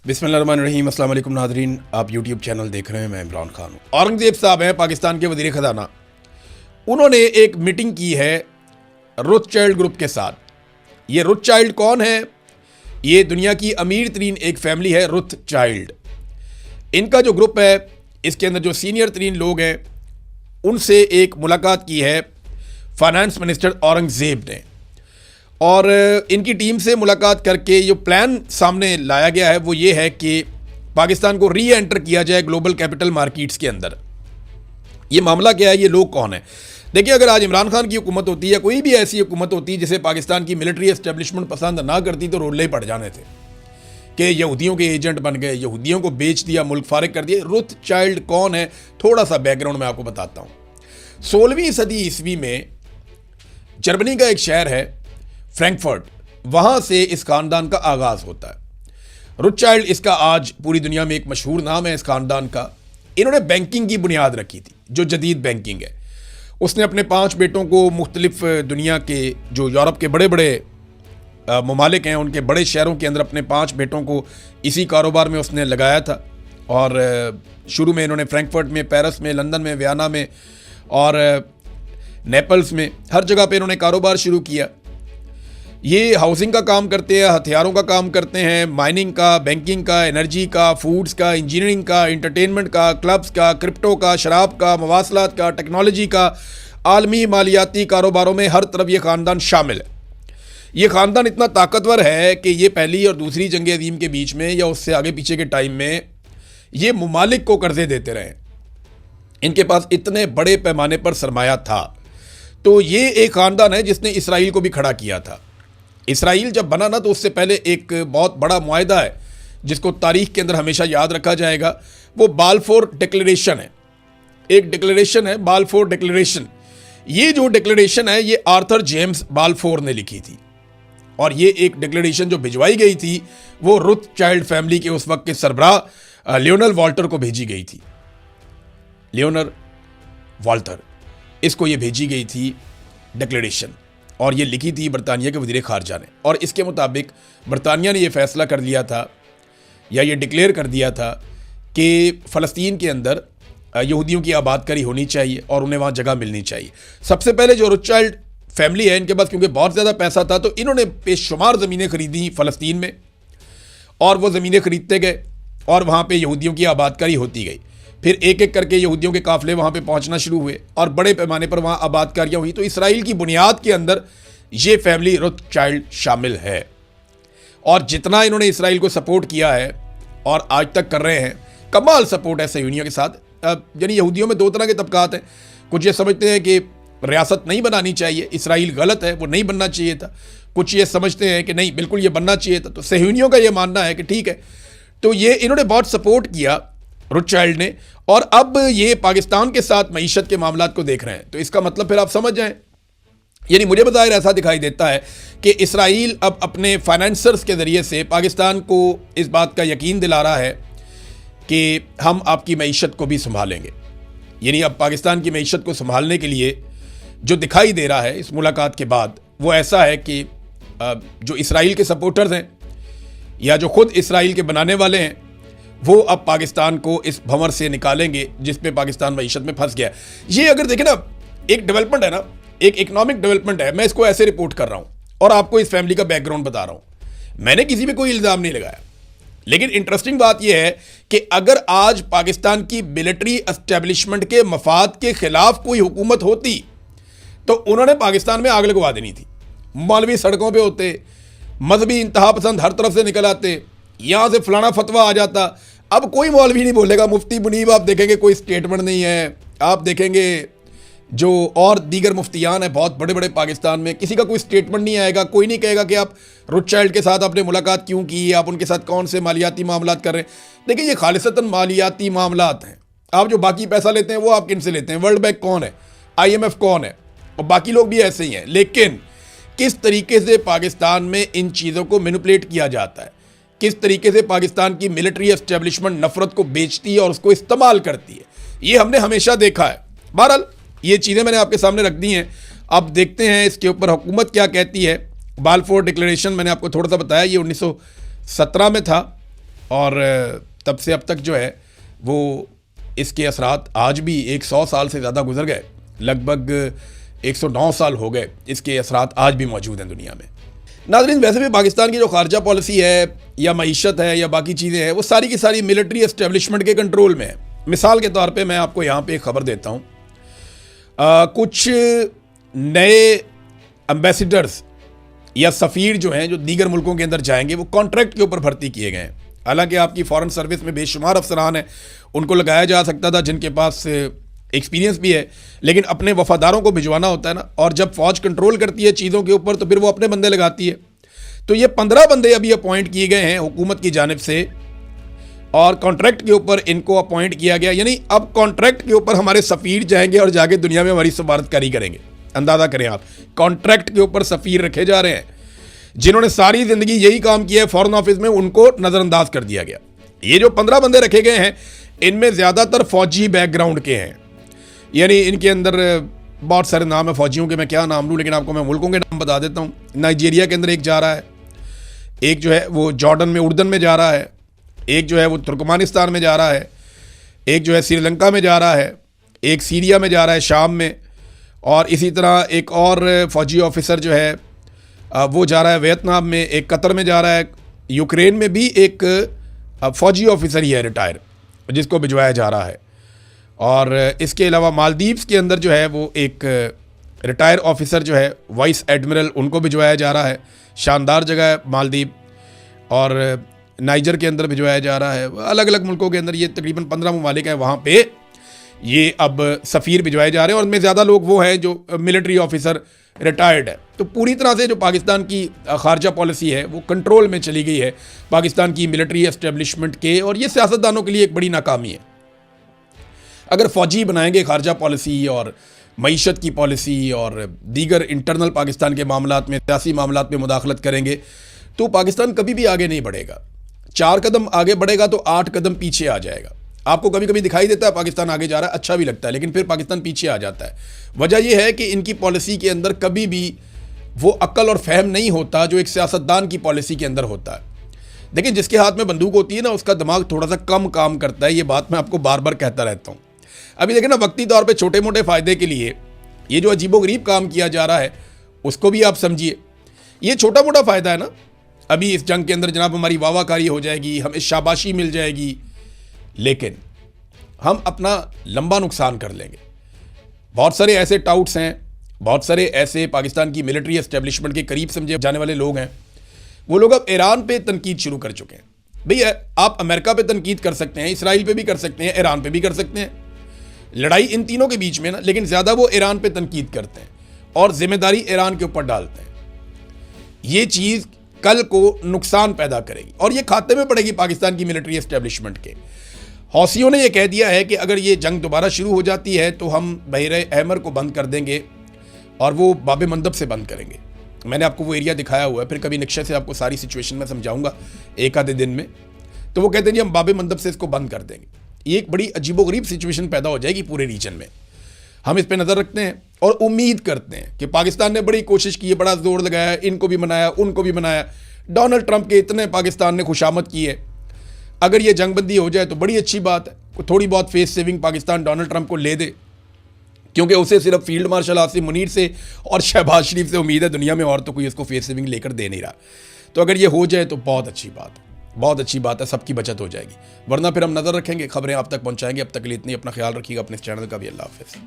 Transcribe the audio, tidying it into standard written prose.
बिस्मिल्लाहिर्रहमानिर्रहीम। अस्सलाम वालेकुम नाज़रीन, आप यूट्यूब चैनल देख रहे हैं। मैं इमरान खान हूँ। औरंगज़ेब साहब हैं पाकिस्तान के वज़ीर ख़जाना। उन्होंने एक मीटिंग की है रोथस्चिल्ड ग्रुप के साथ। ये रोथस्चिल्ड कौन है? ये दुनिया की अमीर तरीन एक फैमिली है रोथस्चिल्ड। इनका जो ग्रुप है, इसके अंदर जो सीनियर तरीन लोग हैं, उनसे एक मुलाकात की है फाइनेंस मिनिस्टर औरंगज़ेब ने। और इनकी टीम से मुलाकात करके जो प्लान सामने लाया गया है वो ये है कि पाकिस्तान को री एंटर किया जाए ग्लोबल कैपिटल मार्केट्स के अंदर। ये मामला क्या है, ये लोग कौन है? देखिए, अगर आज इमरान खान की हुकूमत होती है, कोई भी ऐसी हुकूमत होती जिसे पाकिस्तान की मिलिट्री एस्टेब्लिशमेंट पसंद ना करती, तो रोले पड़ जाने थे कि यहूदियों के एजेंट बन गए, यहूदियों को बेच दिया, मुल्क फारिग कर दिया। रोथस्चिल्ड कौन है, थोड़ा सा बैकग्राउंड मैं आपको बताता हूँ। 16वीं सदी ईस्वी में जर्मनी का एक शहर है फ्रैंकफर्ट, वहाँ से इस ख़ानदान का आगाज़ होता है। रोथस्चिल्ड इसका आज पूरी दुनिया में एक मशहूर नाम है इस ख़ानदान का। इन्होंने बैंकिंग की बुनियाद रखी थी, जो जदीद बैंकिंग है। उसने अपने 5 बेटों को मुख्तलिफ दुनिया के जो यूरोप के बड़े बड़े ममालिक हैं, उनके बड़े शहरों के अंदर अपने 5 बेटों को इसी कारोबार में उसने लगाया था। और शुरू में इन्होंने फ्रैंकफर्ट में, पेरिस में, लंदन में, वियना में और नेपल्स में, हर जगह पे इन्होंने कारोबार शुरू किया। ये हाउसिंग का काम करते हैं, हथियारों का काम करते हैं, माइनिंग का, बैंकिंग का, एनर्जी का, फूड्स का, इंजीनियरिंग का, इंटरटेनमेंट का, क्लब्स का, क्रिप्टो का, शराब का, मवासलात का, टेक्नोलॉजी का, आलमी मालियाती कारोबारों में हर तरफ ये ख़ानदान शामिल है। ये ख़ानदान इतना ताकतवर है कि ये पहली और दूसरी जंग अज़ीम के बीच में या उससे आगे पीछे के टाइम में ये ममालिक को कर्जे देते रहे। इनके पास इतने बड़े पैमाने पर सरमाया था। तो ये एक ख़ानदान है जिसने इसराइल को भी खड़ा किया था। इसराइल जब बना ना, तो उससे पहले एक बहुत बड़ा मुआहदा है जिसको तारीख के अंदर हमेशा याद रखा जाएगा। वो बाल्फोर डिक्लेरेशन है। एक डिक्लेरेशन है बाल्फोर डिक्लेरेशन। ये जो डिक्लेरेशन है, ये आर्थर जेम्स बाल्फोर ने लिखी थी। और ये एक डिक्लेरेशन जो भिजवाई गई थी वो रोथस्चिल्ड फैमिली के उस वक्त के सरबराह लियोनल वॉल्टर को भेजी गई थी। लियोनल वॉल्टर, इसको ये भेजी गई थी डिक्लेरेशन, और ये लिखी थी बरतानिया के वज़ीर ख़ारजा ने। और इसके मुताबिक बरतानिया ने यह फ़ैसला कर लिया था, या ये डिक्लेयर कर दिया था कि फ़लस्तीन के अंदर यहूदियों की आबादकारी होनी चाहिए और उन्हें वहाँ जगह मिलनी चाहिए। सबसे पहले जो रोथस्चिल्ड फैमिली है, इनके पास क्योंकि बहुत ज़्यादा पैसा था, तो इन्होंने बेशुमार ज़मीनें खरीदी फ़लस्तीन में, और वो ज़मीनें खरीदते गए और वहाँ पर यहूदियों की आबादकारी होती गई। फिर एक एक करके यहूदियों के काफ़िले वहाँ पे पहुँचना शुरू हुए और बड़े पैमाने पर वहाँ आबादकारियाँ हुई। तो इसराइल की बुनियाद के अंदर ये फैमिली रोथस्चिल्ड शामिल है। और जितना इन्होंने इसराइल को सपोर्ट किया है और आज तक कर रहे हैं, कमाल सपोर्ट है सहयूनियों के साथ। यानी यहूदियों में 2 तरह के तबकात हैं। कुछ ये समझते हैं कि रियासत नहीं बनानी चाहिए, इसराइल गलत है, वो नहीं बनना चाहिए था। कुछ ये समझते हैं कि नहीं, बिल्कुल ये बनना चाहिए था। तो सहयूनियों का ये मानना है कि ठीक है। तो ये इन्होंने बहुत सपोर्ट किया रोथस्चिल्ड ने, और अब ये पाकिस्तान के साथ मईशत के मामलात को देख रहे हैं। तो इसका मतलब फिर आप समझ जाएं, यानी मुझे बज़ाहिर ऐसा दिखाई देता है कि इसराइल अब अपने फाइनेंसर्स के ज़रिए से पाकिस्तान को इस बात का यकीन दिला रहा है कि हम आपकी मईशत को भी संभालेंगे। यानी अब पाकिस्तान की मईशत को संभालने के लिए जो दिखाई दे रहा है इस मुलाकात के बाद, वो ऐसा है कि जो इसराइल के सपोर्टर्स हैं या जो खुद इसराइल के बनाने वाले हैं, वो अब पाकिस्तान को इस भंवर से निकालेंगे जिस पे पाकिस्तान मईशत में फंस गया है। ये अगर देखें ना, एक डेवलपमेंट है ना, एक इकोनॉमिक डेवलपमेंट है। मैं इसको ऐसे रिपोर्ट कर रहा हूँ और आपको इस फैमिली का बैकग्राउंड बता रहा हूँ। मैंने किसी पे कोई इल्ज़ाम नहीं लगाया, लेकिन इंटरेस्टिंग बात यह है कि अगर आज पाकिस्तान की मिलिट्री एस्टेब्लिशमेंट के मफाद के खिलाफ कोई हुकूमत होती तो उन्होंने पाकिस्तान में आग लगवा देनी थी। मौलवी सड़कों पर होते, मजहबी इंतहा पसंद हर तरफ से निकल आते, यहाँ से फलाना फतवा आ जाता। अब कोई मौलवी नहीं बोलेगा। मुफ्ती मुनीब आप देखेंगे कोई स्टेटमेंट नहीं है। आप देखेंगे जो और दीगर मुफ्तियान हैं बहुत बड़े बड़े पाकिस्तान में, किसी का कोई स्टेटमेंट नहीं आएगा। कोई नहीं कहेगा कि आप रोथस्चिल्ड के साथ आपने मुलाकात क्यों की, आप उनके साथ कौन से मालियाती मामलात कर रहे हैं। देखिए, ये खालिसतन मालियाती मामलात हैं। आप जो बाकी पैसा लेते हैं वो आप किन से लेते हैं? वर्ल्ड बैंक कौन है? IMF कौन है? और बाकी लोग भी ऐसे ही हैं। लेकिन किस तरीके से पाकिस्तान में इन चीज़ों को मैनिपुलेट किया जाता है, किस तरीके से पाकिस्तान की मिलिट्री एस्टेब्लिशमेंट नफरत को बेचती है और उसको इस्तेमाल करती है, ये हमने हमेशा देखा है। बहरहाल ये चीज़ें मैंने आपके सामने रख दी हैं। अब देखते हैं इसके ऊपर हुकूमत क्या कहती है। बाल्फोर डिक्लेरेशन मैंने आपको थोड़ा सा बताया, ये 1917 में था और तब से अब तक जो है वो इसके असरात आज भी 100 साल से ज़्यादा गुजर गए, लगभग 109 साल हो गए, इसके असरात आज भी मौजूद हैं दुनिया में। नाज़रीन, वैसे भी पाकिस्तान की जो खारजा पॉलिसी है या मईशत है या बाकी चीज़ें हैं, वो सारी की सारी मिलिट्री एस्टेब्लिशमेंट के कंट्रोल में है। मिसाल के तौर पे मैं आपको यहाँ पे एक खबर देता हूँ, कुछ नए एम्बेसडर्स या सफ़ीर जो हैं जो दीगर मुल्कों के अंदर जाएंगे, वो कॉन्ट्रैक्ट के ऊपर भर्ती किए गए हैं। हालांकि आपकी फ़ॉरेन सर्विस में बेशुमार अफसरान हैं, उनको लगाया जा सकता था जिनके पास एक्सपीरियंस भी है, लेकिन अपने वफादारों को भिजवाना होता है ना, और जब फ़ौज कंट्रोल करती है चीज़ों के ऊपर तो फिर वो अपने बंदे लगाती है। तो ये 15 बंदे अभी अपॉइंट किए गए हैं हुकूमत की जानिब से, और कॉन्ट्रैक्ट के ऊपर इनको अपॉइंट किया गया। यानी अब कॉन्ट्रैक्ट के ऊपर हमारे सफ़ीर जाएंगे और जाके दुनिया में हमारी सफारतकारी करेंगे। अंदाज़ा करें आप, कॉन्ट्रैक्ट के ऊपर सफ़ीर रखे जा रहे हैं जिन्होंने सारी ज़िंदगी यही काम किया है फ़ॉरेन ऑफिस में, उनको नज़रअंदाज कर दिया गया। ये जो 15 बंदे रखे गए हैं, इनमें ज़्यादातर फ़ौजी बैकग्राउंड के हैं। यानी इनके अंदर बहुत सारे नाम है फ़ौजियों के, मैं क्या नाम लूँ, लेकिन आपको मैं मुल्कों के नाम बता देता हूँ। नाइजीरिया के अंदर एक जा रहा है, एक जो है वो जॉर्डन में उर्दन में जा रहा है, एक जो है वो तुर्कमानिस्तान में जा रहा है, एक जो है श्रीलंका में जा रहा है, एक सीरिया में जा रहा है, शाम में, और इसी तरह एक और फ़ौजी ऑफिसर जो है वो जा रहा है वियतनाम में, एक कतर में जा रहा है, यूक्रेन में भी एक फ़ौजी ऑफिसर ही है रिटायर जिसको भिजवाया जा रहा है, और इसके अलावा मालदीव्स के अंदर जो है वो एक रिटायर ऑफिसर जो है वाइस एडमिरल, उनको भिजवाया जा रहा है। शानदार जगह है मालदीव, और नाइजर के अंदर भिजवाया जा रहा है। अलग अलग मुल्कों के अंदर ये तकरीबन 15 ममालिक हैं, वहाँ पे ये अब सफ़ीर भिजवाए जा रहे हैं, और उनमें ज़्यादा लोग वो हैं जो मिलिट्री ऑफिसर रिटायर्ड है। तो पूरी तरह से जो पाकिस्तान की खारजा पॉलिसी है वो कंट्रोल में चली गई है पाकिस्तान की मिलिट्री एस्टेब्लिशमेंट के, और ये सियासतदानों के लिए एक बड़ी नाकामी है। अगर फ़ौजी बनाएंगे खारजा पॉलिसी और मईशत की पॉलिसी और दीगर इंटरनल पाकिस्तान के मामलात में, सियासी मामलात में मुदाखलत करेंगे, तो पाकिस्तान कभी भी आगे नहीं बढ़ेगा। 4 कदम आगे बढ़ेगा तो 8 कदम पीछे आ जाएगा। आपको कभी कभी दिखाई देता है पाकिस्तान आगे जा रहा है, अच्छा भी लगता है, लेकिन फिर पाकिस्तान पीछे आ जाता है। वजह यह है कि इनकी पॉलिसी के अंदर कभी भी वो अक्ल और फहम नहीं होता जो एक सियासतदान की पॉलिसी के अंदर होता है। देखिए, जिसके हाथ में बंदूक होती है ना, उसका दिमाग थोड़ा सा कम काम करता है। ये बात मैं आपको बार बार कहता रहता हूँ। अभी देखिए ना, वक्ती तौर पर छोटे मोटे फ़ायदे के लिए ये जो अजीबोगरीब काम किया जा रहा है उसको भी आप समझिए। ये छोटा मोटा फ़ायदा है ना, अभी इस जंग के अंदर जनाब हमारी वाहवाकारी हो जाएगी, हमें शाबाशी मिल जाएगी, लेकिन हम अपना लंबा नुकसान कर लेंगे। बहुत सारे ऐसे टाउट्स हैं, बहुत सारे ऐसे पाकिस्तान की मिलिट्री एस्टेब्लिशमेंट के करीब समझे जाने वाले लोग हैं, वो लोग अब ईरान पे तनकीद शुरू कर चुके हैं। भैया, आप अमेरिका पे तनकीद कर सकते हैं, इसराइल पे भी कर सकते हैं, ईरान पे भी कर सकते हैं, लड़ाई इन तीनों के बीच में ना, लेकिन ज़्यादा वो ईरान पे तनकीद करते हैं और जिम्मेदारी ईरान के ऊपर डालते हैं। ये चीज़ कल को नुकसान पैदा करेगी और ये खाते में पड़ेगी पाकिस्तान की मिलिट्री एस्टेब्लिशमेंट के। हौसियों ने यह कह दिया है कि अगर ये जंग दोबारा शुरू हो जाती है तो हम बहरे अहमर को बंद कर देंगे और वो बाब मंदब से बंद करेंगे। मैंने आपको वो एरिया दिखाया हुआ है, फिर कभी नक्शे से आपको सारी सिचुएशन में समझाऊंगा एक आधे दिन में। तो वो कहते हैं जी हम बाब मंदब से इसको बंद कर देंगे। ये एक बड़ी अजीबोगरीब सिचुएशन पैदा हो जाएगी पूरे रीजन में। हम इस पर नज़र रखते हैं और उम्मीद करते हैं कि पाकिस्तान ने बड़ी कोशिश की है, बड़ा जोर लगाया, इनको भी मनाया, उनको भी मनाया। डोनाल्ड ट्रंप के इतने पाकिस्तान ने खुशामद की है। अगर ये जंगबंदी हो जाए तो बड़ी अच्छी बात है। थोड़ी बहुत face saving Pakistan Donald Trump को ले दे, क्योंकि उसे सिर्फ फील्ड मार्शल आसिम मुनीर से और शहबाज शरीफ से उम्मीद है दुनिया में, और तो कोई उसको फेस सेविंग लेकर दे नहीं रहा। तो अगर ये हो जाए तो बहुत अच्छी बात है, बहुत अच्छी बात है, सबकी बचत हो जाएगी। वरना फिर हम नज़र रखेंगे, खबरें आप तक पहुँचाएंगे। अब तक के लिए इतनी, अपना ख्याल रखिएगा, अपने चैनल का भी। अल्लाह हाफ़िज़।